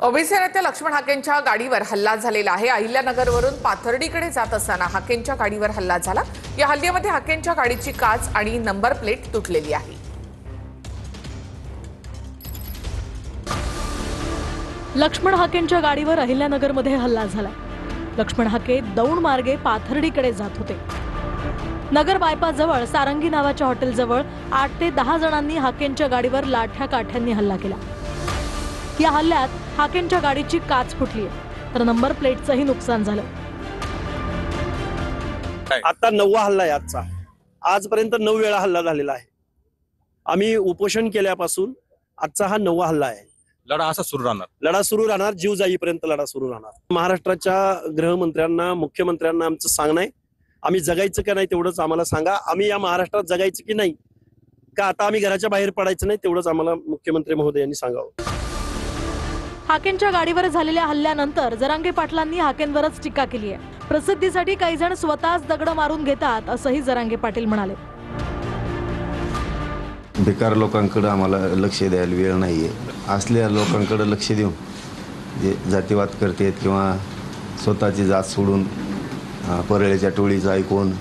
OBC नेते लक्ष्मण हाकेंच्या गाडीवर हल्ला झालेला आहे। अहिल्यानगरवरून पाथर्डीकडे जात असताना हाकेंच्या गाडीवर हल्ला झाला। या हल्ल्यामध्ये हाकेंच्या गाडीची काच आणि नंबर प्लेट तुटलेली आहे। लक्ष्मण हाकेंच्या गाडीवर अहिल्यानगरमध्ये हल्ला झाला। लक्ष्मण हाके दौंड मार्गे पाथर्डीकडे जात होते। नगर बायपास जवळ सारंगी नावाच्या हॉटेल जवळ 8 ते 10 जणांनी हाकेंच्या गाडीवर लाठ्या काठ्यांनी हल्ला केला। या हल्ल्यात हाकेंच्या गाडीची काच फुटली आहे, तर नंबर प्लेटचंही नुकसान झालं। आता 9वा हल्ला आहे आजचा। आजपर्यंत 9 वेळा हल्ला झालेला आहे। आम्ही उपोषण केल्यापासून आजचा हा 9वा हल्ला आहे। लढा असा सुरू राहणार, लढा सुरू राहणार, जीव जाईपर्यंत लढा सुरू राहणार। महाराष्ट्राच्या गृहमंत्र्यांना, मुख्यमंत्र्यांना आमचं सांगणं आहे, आम्ही जगायचं का नाही तेवढंच आम्हाला सांगा। आम्ही या महाराष्ट्रात जगायचं की नाही, का आता आम्ही घराच्या बाहेर पडायचं नाही, तेवढंच आम्हाला मुख्यमंत्री महोदयांनी सांगावं। हाकेंच्या गाडीवर झालेल्या हल्ल्यानंतर जरांगे पाटलांनी हाकेंवरच टीका केली आहे। प्रसिद्धीसाठी काही जण स्वतःच दगड मारून घेतात, असंही जरांगे पाटील म्हणाले। बेकार लोकांकडे आम्हाला लक्ष द्यायला वेळ नाहीये। असलेल्या लोकांकडे लक्ष देऊन जे जातीवाद करतात किंवा स्वतःची जात सोडून परळीच्या टोळीचं ऐकून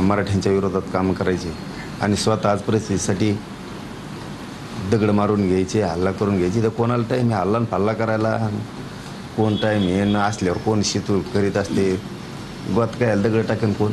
मराठ्यांच्या विरोधात काम करायचे आणि स्वतः आज परिस्थितीसाठी दगड मारून घ्यायचे, हल्ला करून घ्यायचे। तर कोणाला टाईम आहे हल्ला फल्ला करायला? कोण टाईम हे न असल्यावर कोण शितू करीत असते? गोत काय दगड टाकेन कोण?